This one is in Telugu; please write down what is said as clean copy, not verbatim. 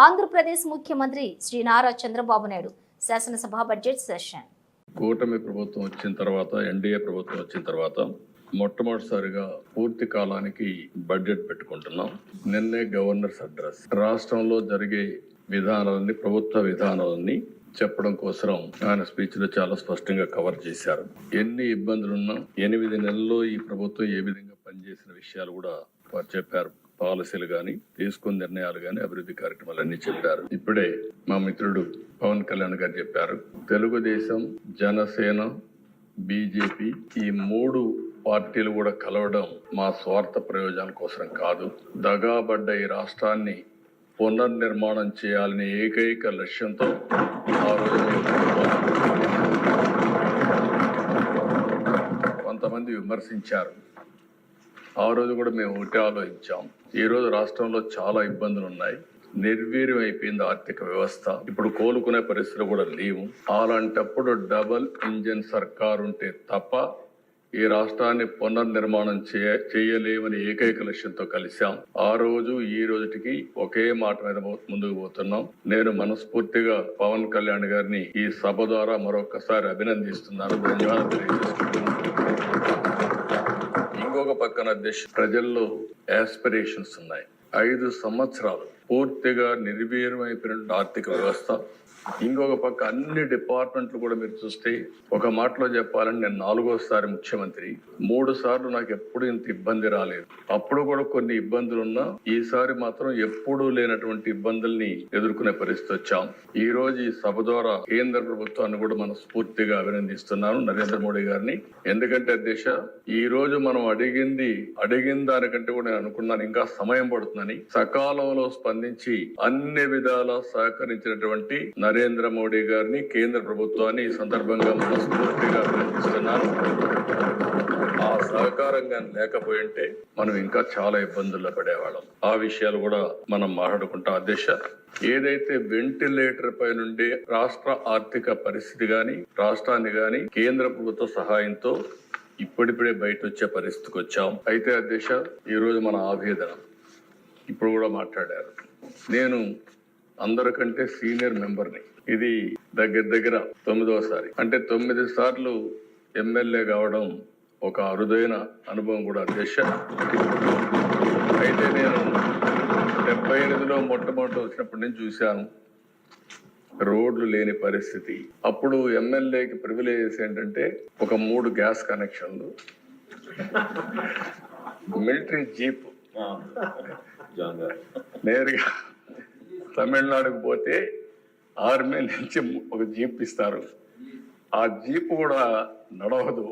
ఆంధ్రప్రదేశ్ ముఖ్యమంత్రి శ్రీ నారా చంద్రబాబు నాయుడు శాసనసభ బడ్జెట్ సెషన్. కూటమి ప్రభుత్వం వచ్చిన తర్వాత, ఎన్డీఏ ప్రభుత్వం వచ్చిన తర్వాత మొట్టమొదటిసారిగా పూర్తి కాలానికి బడ్జెట్ పెట్టుకుంటున్నాం. నిన్నే గవర్నర్స్ అడ్రస్ రాష్ట్రంలో జరిగే విధానాలన్నీ, ప్రభుత్వ విధానాలన్నీ చెప్పడం కోసం ఆయన స్పీచ్ లో చాలా స్పష్టంగా కవర్ చేశారు. ఎన్ని ఇబ్బందులున్నా 8 నెలల్లో ఈ ప్రభుత్వం ఏ విధంగా పనిచేసిన విషయాలు కూడా వారు చెప్పారు. పాలసీలు గాని, తీసుకున్న నిర్ణయాలు గాని, అభివృద్ధి కార్యక్రమాలన్నీ చెప్పారు. ఇప్పుడే మా మిత్రుడు పవన్ కళ్యాణ్ గారు చెప్పారు, తెలుగుదేశం, జనసేన, బీజేపీ ఈ 3 పార్టీలు కూడా కలవడం మా స్వార్థ ప్రయోజనాల కోసం కాదు, దగాబడ్డ ఈ రాష్ట్రాన్ని పునర్నిర్మాణం చేయాలనే ఏకైక లక్ష్యంతో ఆ రోజు కొంతమంది విమర్శించారు. ఆ రోజు కూడా మేము ఒకటి ఆలోచించాం. ఈ రోజు రాష్ట్రంలో చాలా ఇబ్బందులు ఉన్నాయి. నిర్వీర్యం అయిపోయింది ఆర్థిక వ్యవస్థ. ఇప్పుడు కోలుకునే పరిస్థితులు కూడా లేవు. అలాంటప్పుడు డబుల్ ఇంజిన్ సర్కార్ ఉంటే తప్ప ఈ రాష్ట్రాన్ని పునర్నిర్మాణం చేయలేమని ఏకైక లక్ష్యంతో కలిశాం. ఆ రోజు ఈ రోజుకి ఒకే మాట మీద ముందుకు పోతున్నాం. నేను మనస్ఫూర్తిగా పవన్ కళ్యాణ్ గారిని ఈ సభ ద్వారా మరొకసారి అభినందిస్తున్నాను, ధన్యవాదాలు తెలియజేస్తున్నాను. ఇంకొక పక్కన ప్రజల్లో ఆస్పిరేషన్స్ ఉన్నాయి. 5 సంవత్సరాలు పూర్తిగా నిర్వీర్యమైపోయిన ఆర్థిక వ్యవస్థ. ఇంకొక పక్క అన్ని డిపార్ట్మెంట్లు కూడా మీరు చూస్తే, ఒక మాటలో చెప్పాలని నేను 4వ ముఖ్యమంత్రి. 3 సార్లు నాకు ఎప్పుడు ఇంత ఇబ్బంది రాలేదు. అప్పుడు కూడా కొన్ని ఇబ్బందులు ఉన్నా ఈసారి మాత్రం ఎప్పుడూ లేనటువంటి ఇబ్బందుల్ని ఎదుర్కొనే పరిస్థితి వచ్చాం. ఈ రోజు ఈ సభ ద్వారా కేంద్ర ప్రభుత్వాన్ని కూడా మనస్ఫూర్తిగా అభినందిస్తున్నాను, నరేంద్ర మోడీ గారిని. ఎందుకంటే ఈ రోజు మనం అడిగిన దానికంటే కూడా నేను అనుకున్నాను ఇంకా సమయం పడుతుందని. సకాలంలో స్పందించి అన్ని విధాలా సహకరించినటువంటి నరేంద్ర మోడీ గారిని, కేంద్ర ప్రభుత్వాన్ని ఈ సందర్భంగా మనస్ఫూర్తిగా అభినందిస్తున్నాను. ఆ సహకారంగా లేకపోయింటే మనం ఇంకా చాలా ఇబ్బందుల్లో పడేవాళ్ళం. ఆ విషయాలు కూడా మనం మాట్లాడుకుంటాం. ఏదైతే వెంటిలేటర్ పై నుండి రాష్ట్ర ఆర్థిక పరిస్థితి గాని, రాష్ట్రాన్ని గాని కేంద్ర ప్రభుత్వ సహాయంతో ఇప్పుడిప్పుడే బయట వచ్చే పరిస్థితికి వచ్చాం. అయితే ఈ రోజు మన ఆవేదన ఇప్పుడు కూడా మాట్లాడారు. నేను అందరికంటే సీనియర్ మెంబర్ని. ఇది దగ్గర 9వసారి. అంటే 9 సార్లు ఎమ్మెల్యే కావడం ఒక అరుదైన అనుభవం కూడా అయితే నేను 78లో మొట్టమొదటి వచ్చినప్పటి నుంచి చూశాను రోడ్లు లేని పరిస్థితి. అప్పుడు ఎమ్మెల్యేకి ప్రివిలేజెస్ ఏంటంటే ఒక 3 గ్యాస్ కనెక్షన్లు, మిలిటరీ జీప్, నేరుగా తమిళనాడుకు పోతే ఆర్మీ నుంచి ఒక జీప్ ఇస్తారు. ఆ జీప్ కూడా నడవదు.